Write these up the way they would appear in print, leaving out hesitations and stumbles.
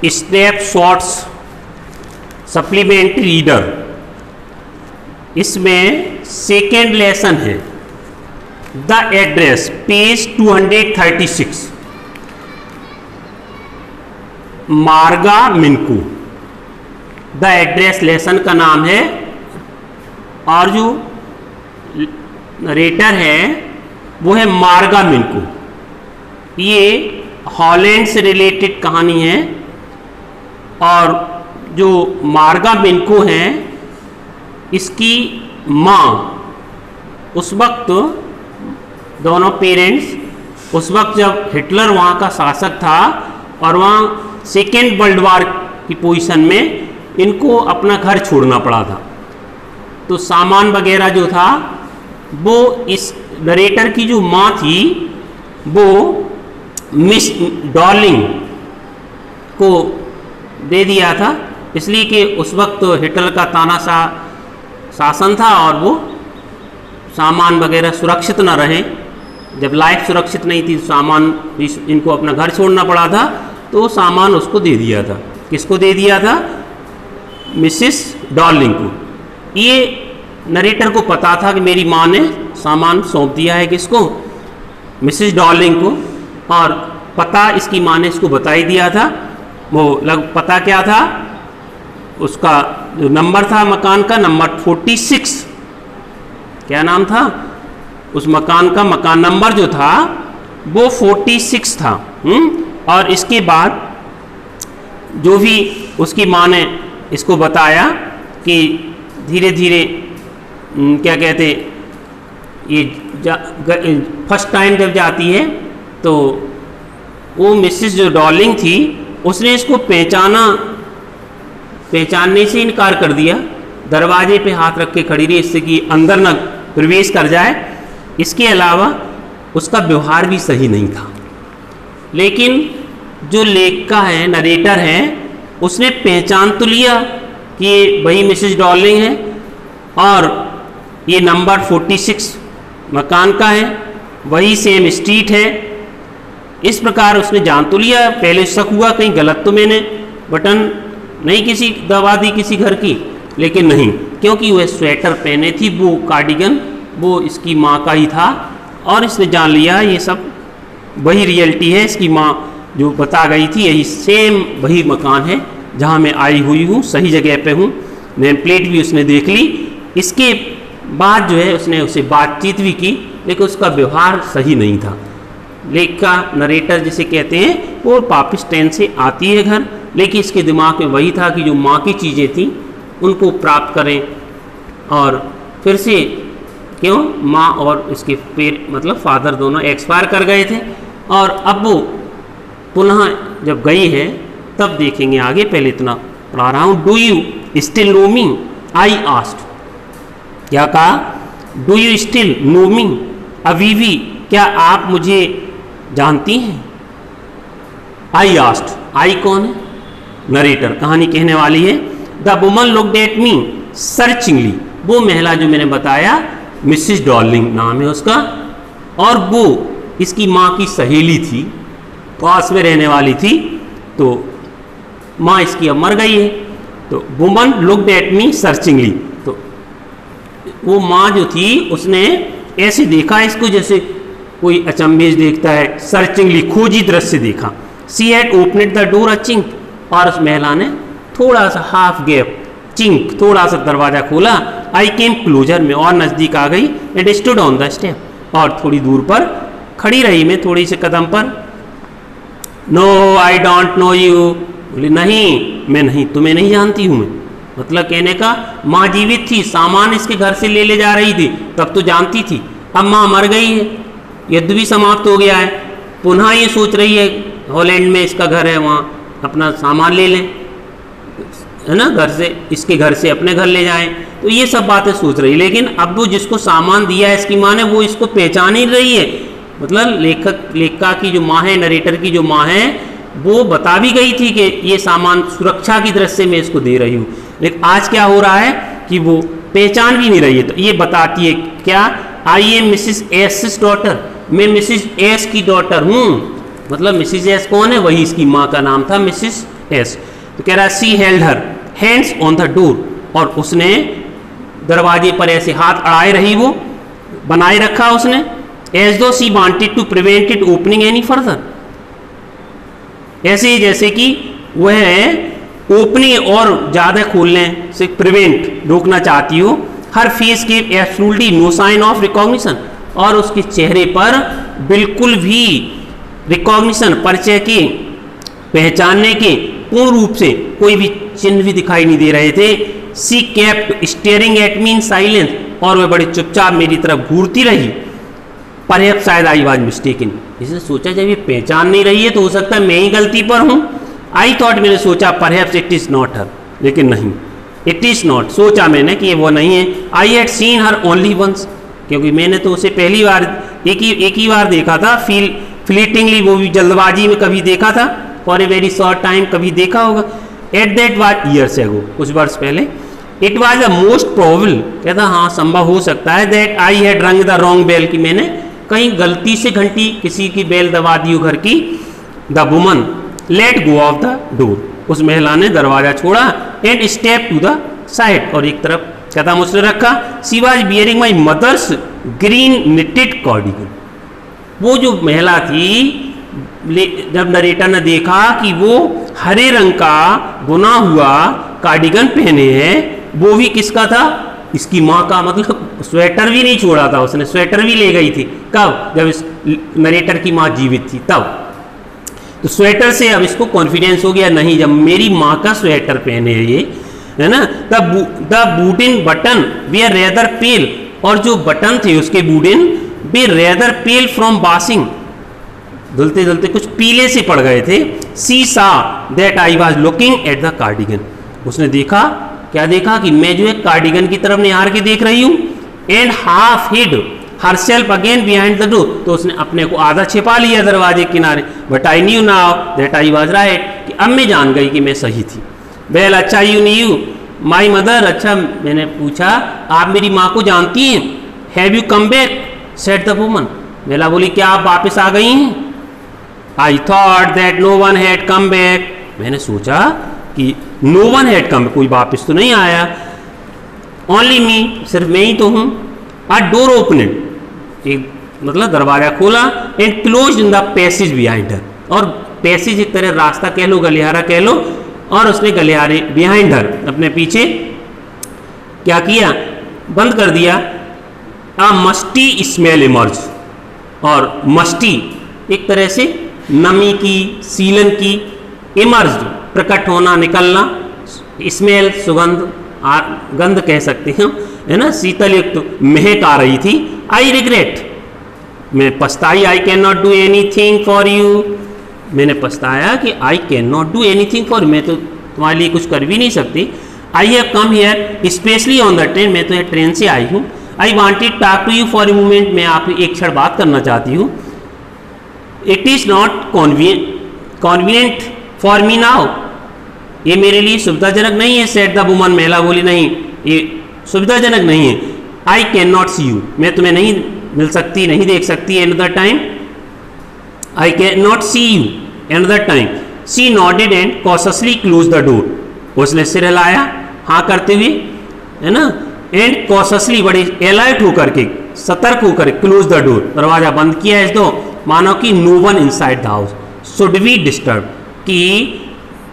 Snapshots supplementary reader, इसमें second lesson है the address, page 236, मार्गा मिन्कू। द एड्रेस लेसन का नाम है और जो नरेटर है वो है मार्गा मिन्कू। ये हॉलैंड से रिलेटेड कहानी है और जो मार्गा मिन्कू हैं इसकी माँ उस वक्त, दोनों पेरेंट्स उस वक्त जब हिटलर वहाँ का शासक था और वहाँ सेकेंड वर्ल्ड वार की पोजीशन में इनको अपना घर छोड़ना पड़ा था, तो सामान वगैरह जो था वो इस नरेटर की जो माँ थी वो मिस डॉर्लिंग को दे दिया था, इसलिए कि उस वक्त हिटलर का तानाशाह शासन था और वो सामान वगैरह सुरक्षित न रहे। जब लाइफ सुरक्षित नहीं थी, सामान इनको अपना घर छोड़ना पड़ा था, तो सामान उसको दे दिया था। किसको दे दिया था? मिसिस डॉर्लिंग को। ये नरेटर को पता था कि मेरी माँ ने सामान सौंप दिया है किसको? मिसिस डॉर्लिंग को। और पता इसकी माँ ने इसको बता ही दिया था। वो पता क्या था? उसका जो नंबर था मकान का, नंबर 46। क्या नाम था उस मकान का? मकान नंबर जो था वो 46 था। और इसके बाद जो भी उसकी माँ ने इसको बताया कि धीरे धीरे क्या कहते, ये फर्स्ट टाइम जब जाती है तो वो मिसिस जो डॉर्लिंग थी उसने इसको पहचानने से इनकार कर दिया। दरवाजे पे हाथ रख के खड़ी रही इससे कि अंदर न प्रवेश कर जाए। इसके अलावा उसका व्यवहार भी सही नहीं था। लेकिन जो लेखिका है, नरेटर है, उसने पहचान तो लिया कि ये वही मिसेस डॉर्लिंग है और ये नंबर 46 मकान का है, वही सेम स्ट्रीट है। इस प्रकार उसने जान तो लिया। पहले शक हुआ कहीं गलत तो मैंने बटन नहीं किसी दबा दी किसी घर की, लेकिन नहीं, क्योंकि वह स्वेटर पहने थी, वो कार्डिगन वो इसकी माँ का ही था। और इसने जान लिया ये सब वही रियलिटी है, इसकी माँ जो बता गई थी यही सेम वही मकान है जहाँ मैं आई हुई हूँ, सही जगह पे हूँ। नेम प्लेट भी उसने देख ली। इसके बाद जो है उसने उससे बातचीत भी की, लेकिन उसका व्यवहार सही नहीं था। लेखिका, नरेटर जिसे कहते हैं, वो पाकिस्तान से आती है घर, लेकिन इसके दिमाग में वही था कि जो माँ की चीज़ें थी उनको प्राप्त करें। और फिर से क्यों, माँ और उसके मतलब फादर दोनों एक्सपायर कर गए थे और अब वो पुनः जब गई है तब देखेंगे आगे। पहले इतना पढ़ा रहा हूँ। Do you still know me? I asked. क्या कहा? Do you still know me? अभी भी क्या आप मुझे जानती हैं? I asked. आई कौन है? नरेटर, कहानी कहने वाली है। The woman looked at me searchingly. वो महिला जो मैंने बताया मिसिस डॉर्लिंग नाम है उसका, और वो इसकी माँ की सहेली थी, पास में रहने वाली थी। तो माँ इसकी अब मर गई है। तो वुमन लुक्ड एट मी सर्चिंगली। तो वो माँ जो थी उसने ऐसे देखा इसको जैसे कोई अचंभेज देखता है, सर्चिंगली खोजी दृश्य देखा। She had opened the door a chink. और उस महिला ने थोड़ा सा हाफ गैप चिंक, थोड़ा सा दरवाजा खोला। आई केम क्लोजर में और नज़दीक आ गई। And stood on the step. और थोड़ी दूर पर खड़ी रही मैं, थोड़ी से कदम पर। No I don't know you. बोले नहीं, मैं नहीं, तुम्हें नहीं जानती हूँ मैं। मतलब कहने का माँ जीवित थी, सामान इसके घर से ले जा रही थी, तब तो जानती थी। अब माँ मर गई है, युद्ध भी समाप्त हो गया है, पुनः ये सोच रही है हॉलैंड में इसका घर है, वहाँ अपना सामान ले लें, है ना, घर से, इसके घर से अपने घर ले जाएं। तो ये सब बातें सोच रही। लेकिन अब वो जिसको सामान दिया है इसकी माँ ने, वो इसको पहचान ही रही है। मतलब लेखिका की जो माँ है, नरेटर की जो माँ है, वो बता भी गई थी कि ये सामान सुरक्षा की दृष्टि से मैं इसको दे रही हूँ। लेकिन आज क्या हो रहा है कि वो पहचान भी नहीं रही है। तो ये बताती है क्या? I am Mrs S daughter. मैं मिसिस एस की डॉटर हूँ। मतलब मिसिस एस कौन है? वही इसकी माँ का नाम था, मिसिस एस। तो कह रहा है she held her hands on the door, और उसने दरवाजे पर ऐसे हाथ अड़ाए रही, वो बनाए रखा उसने, as though she wanted to prevent it opening any further, ऐसे ही जैसे कि वह ओपनिंग और ज़्यादा खोलने से प्रिवेंट रोकना चाहती हो। हर फेस के absolutely no sign of recognition, और उसके चेहरे पर बिल्कुल भी रिकॉग्निशन परिचय के पहचानने के पूर्ण रूप से कोई भी चिन्ह भी दिखाई नहीं दे रहे थे। She kept staring at me in silence, और वह बड़े चुपचाप मेरी तरफ घूरती रही। परहैप्स शायद आई वाज मिस्टेकन, इसने सोचा जब ये पहचान नहीं रही है तो हो सकता है मैं ही गलती पर हूँ। आई थॉट, मैंने सोचा perhaps it is not her, लेकिन नहीं, इट इज़ नॉट, सोचा मैंने कि ये वो नहीं है। I had seen her only once, क्योंकि मैंने तो उसे पहली बार एक ही बार देखा था, फ्लीटिंगली, वो भी जल्दबाजी में कभी देखा था, for a very short time कभी देखा होगा। At that was years ago, कुछ वर्ष पहले। It was the most probable, कहता हाँ संभव हो सकता है, दैट आई हैड रंग द रॉन्ग बेल, कि मैंने कहीं गलती से घंटी किसी की बेल दबा दी हो घर की। The woman let go of the door, उस महिला ने दरवाजा छोड़ा, and step to the side, और एक तरफ कदम उसने रखा। She was bearing my mother's green knitted cardigan, वो जो महिला थी, जब नरेटर ने देखा कि वो हरे रंग का बुना हुआ कार्डिगन पहने हैं, वो भी किसका था, इसकी माँ का, मतलब स्वेटर भी नहीं छोड़ा था उसने, स्वेटर भी ले गई थी। कब, जब इस नरेटर की माँ जीवित थी तब। तो स्वेटर से अब इसको कॉन्फिडेंस हो गया, नहीं जब मेरी माँ का स्वेटर पहने ये, है ना। The booting button were rather pale, और जो बटन थे उसके booting were rather pale from washing, धुलते धुलते कुछ पीले से पड़ गए थे। सी सा that I was looking at the cardigan, उसने देखा, क्या देखा, कि मैं जो है कार्डिगन की तरफ निहार के देख रही हूँ। And half hid herself again behind the door, तो उसने अपने को आधा छिपा लिया दरवाजे के किनारे। But I knew now that I was right, कि अब मैं जान गई कि मैं सही थी। वेल अच्छा, यू न्यू माई मदर, अच्छा मैंने पूछा आप मेरी माँ को जानती हैं। Have you come back said the woman, बेला बोली क्या आप वापस आ गई हैं। I thought that no one had come back, मैंने सोचा कि नो वन हैड कम, कोई वापस तो नहीं आया। ओनली मी, सिर्फ मैं ही तो हूँ। आ डोर ओपनेड, एक मतलब दरवाजा खोला, and close in the passage behind her, और पैसेज एक तरह रास्ता कह लो, गलियारा कह लो, और उसने गलियारे बिहाइंड हर अपने पीछे क्या किया, बंद कर दिया। आ मस्टी स्मेल इमर्ज, और मस्टी एक तरह से नमी की, सीलन की, इमर्ज प्रकट होना, निकलना, स्मेल सुगंध, गंध कह सकते हैं, है ना, शीतल युक्त महक आ रही थी। आई रिग्रेट, मैं पछताई, I can not do anything for you, मैंने पछताया कि I can not do anything for, मैं तो तुम्हारे लिए कुछ कर भी नहीं सकती। I have come here specially on the train, मैं तो ये ट्रेन से आई हूँ। I wanted talk to you for a moment, मैं आपसे एक क्षण बात करना चाहती हूँ। It is not convenient for me now, ये मेरे लिए सुविधाजनक नहीं है। सेड द वुमन, महिला बोली नहीं ये सुविधाजनक नहीं है। I can not see you, मैं तुम्हें नहीं मिल सकती, नहीं देख सकती another time. I can not see you another time. She nodded and cautiously close the door, उसने सिर हिलाया हाँ करते हुए, है ना, एंड कॉशसली बड़े अलर्ट होकर के, सतर्क होकर क्लोज द डोर, दरवाजा बंद किया इस दो, मानो कि no one inside the house should be disturb, कि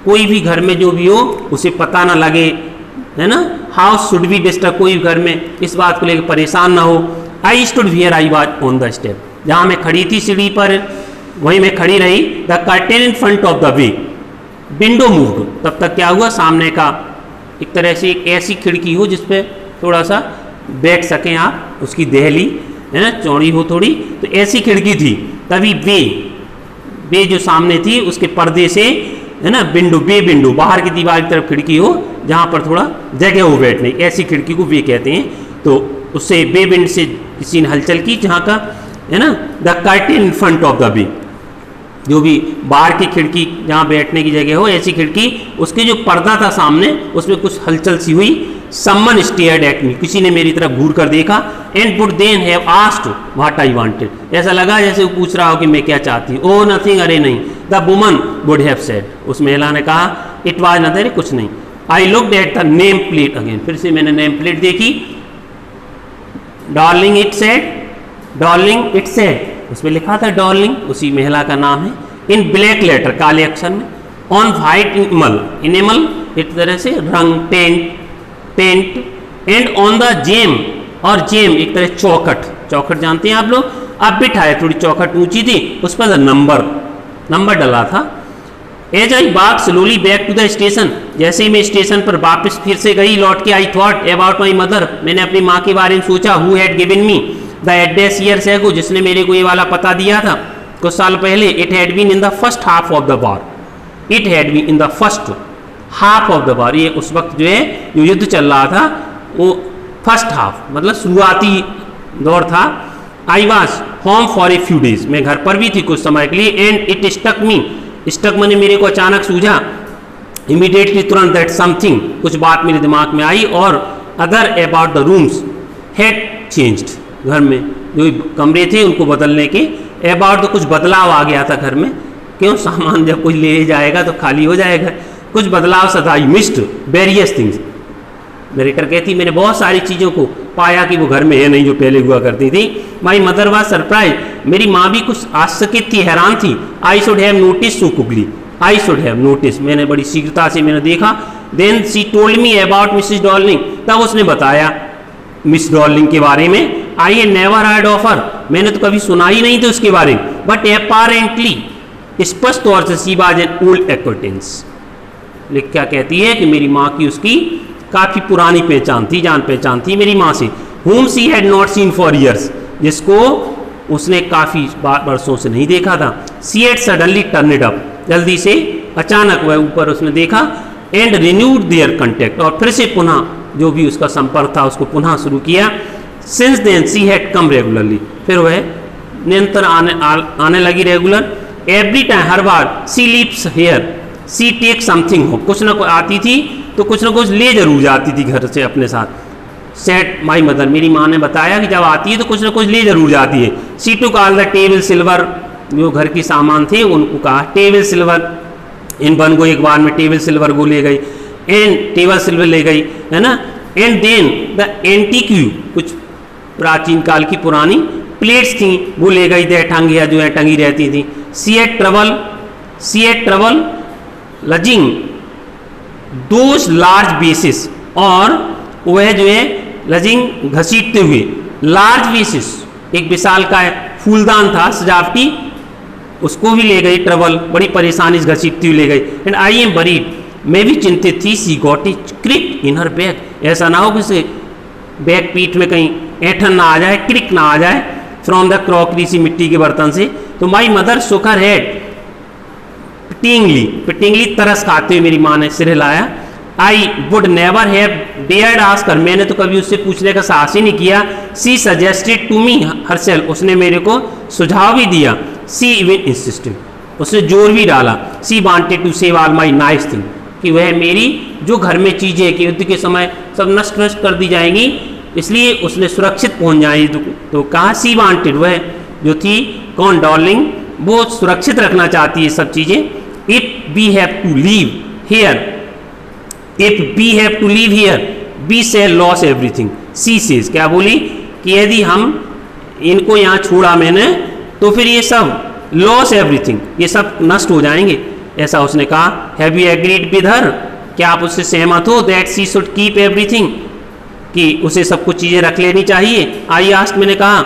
कोई भी घर में जो भी हो उसे पता ना लगे, है ना। हाउस शुड बी डिस्टर्ब, कोई घर में इस बात को लेकर परेशान ना हो। I stood here I was on the step, जहाँ मैं खड़ी थी सीढ़ी पर वहीं मैं खड़ी रही। The curtain in front of the way window moved, तब तक क्या हुआ, सामने का एक तरह से एक ऐसी खिड़की हो जिसपे थोड़ा सा बैठ सकें आप, उसकी देहली है ना चौड़ी हो थोड़ी, तो ऐसी खिड़की थी। तभी वे जो सामने थी उसके पर्दे से, है ना, विंडो बाहर की दीवार की तरफ खिड़की हो जहाँ पर थोड़ा जगह हो बैठने, ऐसी खिड़की को वे कहते हैं। तो उससे बे विंड से किसी ने हलचल की, जहाँ का, है ना, the curtain in front of the way, जो भी बाहर की खिड़की जहाँ बैठने की जगह हो, ऐसी खिड़की, उसके जो पर्दा था सामने उसमें कुछ हलचल सी हुई। समवन स्टेयर्ड एट मी, किसी ने मेरी तरफ घूर कर देखा। And would then have asked what I wanted, ऐसा लगा जैसे वो पूछ रहा हो कि मैं क्या चाहती हूँ। ओह नथिंग, अरे नहीं। The woman would have said, उस महिला ने कहा, इट वाज नथिंग, कुछ नहीं। I looked at the name plate again, फिर से मैंने नेम प्लेट देखी। Darling it said, darling it said, उसमें लिखा था डार्लिंग, उसी महिला का नाम है, इन ब्लैक लेटर, काले अक्षर में, ऑन वाइट इनेमल, इनेमल एक तरह से रंग, paint, and on the jamb, और जेम एक तरह चौखट, चौखट जानते हैं आप लोग, अब बिठाए, थोड़ी चौखट ऊंची थी, उस पर नंबर डला था। As I walk slowly back to the station, जैसे ही मैं स्टेशन पर वापस फिर से गई, लौट के, I thought about my mother, मैंने अपनी माँ के बारे में सोचा, who had given me the address years ago, जिसने मेरे को ये वाला पता दिया था कुछ साल पहले। It had been in the first half of the war, it had been in the first half of the war, ये उस वक्त जो है जो युद्ध चल रहा था वो फर्स्ट हाफ मतलब शुरुआती दौर था। I was home for a few days, मैं घर पर भी थी कुछ समय के लिए। And it stuck me, stuck मैंने मेरे को अचानक सूझा, इमीडिएटली तुरंत, दैट समथिंग, कुछ बात मेरे दिमाग में आई, और other about the rooms had changed, घर में जो कमरे थे उनको बदलने के अबाउट तो कुछ बदलाव आ गया था घर में, क्यों, सामान जब कोई ले जाएगा तो खाली हो जाएगा, कुछ बदलाव सा था। I missed various things, narrator कहती, मैंने बहुत सारी चीज़ों को पाया कि वो घर में है नहीं जो पहले हुआ करती थी। माई मदर वाज सरप्राइज, मेरी माँ भी कुछ आश्चर्यचकित थी, हैरान थी। I should have notice so quickly, I should have notice, मैंने बड़ी शीघ्रता से मैंने देखा। Then she told me about Mrs Darling, तब उसने बताया मिस डॉर्लिंग के बारे में। I had never heard of her, मैंने तो कभी सुना ही नहीं था उसके बारे में। बट अपारेंटली, स्पष्ट तौर से, she was an old acquaintance, लिख क्या कहती है कि मेरी माँ की उसकी काफ़ी पुरानी पहचान थी, जान पहचान थी मेरी माँ से। whom she had not seen for years, जिसको उसने काफ़ी वर्षों से नहीं देखा था। she had suddenly turned up, जल्दी से अचानक वह ऊपर उसने देखा। and renewed their contact, और फिर से पुनः जो भी उसका संपर्क था उसको पुनः शुरू किया। since then she had come regularly, फिर वह निरंतर आने लगी regular. every time, her bar, she leaves here, she takes something home, कुछ ना कुछ आती थी तो कुछ ना कुछ ले जरूर जाती थी घर से अपने साथ। सेट माई मदर, मेरी माँ ने बताया कि जब आती है तो कुछ ना कुछ ले जरूर जाती है। She to call the table silver, जो घर की सामान थे उनको कहा टेबल सिल्वर, इन वन को एक बार में टेबल सिल्वर को ले गई, एंड टेबल सिल्वर ले गई, है ना। एंड देन द एंटीक्यू, कुछ प्राचीन काल की पुरानी प्लेट्स थी वो ले गई, दे टंगिया जो है टंगी रहती थी। She at trouble lugging those large bases, और वह जो है लजिंग घसीटते हुए, लार्ज बेसिस एक विशाल का फूलदान था सजावटी, उसको भी ले गई ट्रबल, बड़ी परेशानी से घसीटती हुई ले गई। एंड आई एम वरीड, मैं भी चिंतित थी। सी got a Crick in her bag, ऐसा ना हो कि से बैग पीठ में कहीं ऐठन ना आ जाए, क्रिक ना आ जाए फ्रॉम द क्रॉकरी, सी मिट्टी के बर्तन से। तो my mother Shuk her head पिटिंगली तरस खाते हुए मेरी माँ ने सिर हिलाया। I would never have dared ask her, मैंने तो कभी उससे पूछने का साहस ही नहीं किया। सी सजेस्टेड टू मी हरसेल्फ, उसने मेरे को सुझाव भी दिया। सी इवन इंसिस्टेड, उसने जोर भी डाला। She wanted to save all my nice thing, कि वह मेरी जो घर में चीज़ें कि युद्ध के समय सब नष्ट कर दी जाएंगी, इसलिए उसने सुरक्षित पहुंच जाए। तो कहा सी वांटेड, वह जो थी कौन, डार्लिंग, वो सुरक्षित रखना चाहती है सब चीज़ें। If we have to leave here, if we have to leave here we shall lose everything. She says, क्या बोली कि यदि हम इनको यहाँ छोड़ा मैंने तो फिर ये सब लॉस एवरीथिंग, ये सब नष्ट हो जाएंगे, ऐसा उसने कहा। Have you agreed with her, क्या आप उससे सहमत हो that she should keep everything, कि उसे सब कुछ चीज़ें रख लेनी चाहिए। आई आस्क्ड, मैंने कहा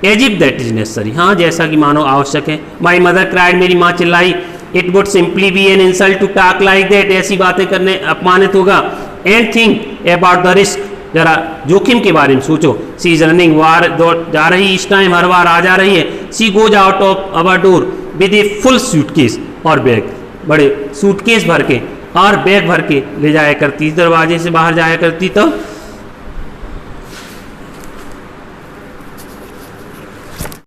as if that is necessary, हाँ जैसा कि मानो आवश्यक है। माई मदर क्राइड, मेरी माँ चिल्लाई। It would simply be an insult to talk like that, ऐसी बातें करने अपमानित होगा। And think about the risk, जरा जोखिम के बारे में सोचो। सी इज रनिंग, वार दौड़ जा रही, इस टाइम हर बार आ जा रही है। She goes out of our door with a full suitcase और बैग, बड़े सूटकेस भर के और बैग भर के ले जाया करती, दरवाजे से बाहर जाया करती। तो